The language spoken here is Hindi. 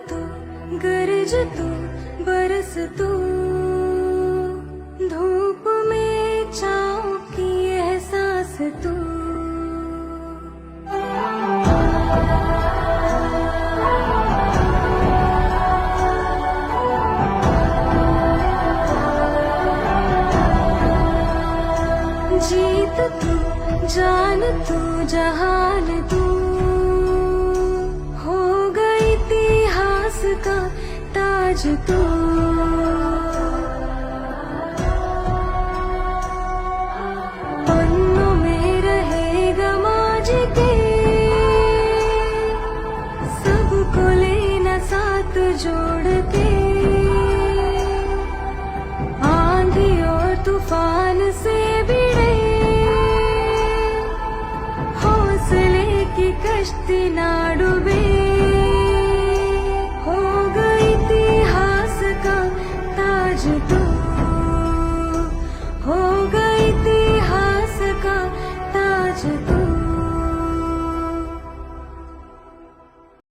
तू, गरज तू, बरस तू, धूप में छाँव की एहसास तू। जीत तू, जान तू, जहान तू, हो गई इतिहास का ताज तू। पन्नों में रहेगा माजी के, सबको लेना साथ जोड़ के। आंधी और तूफान से भिड़े हौसले की कश्ती ना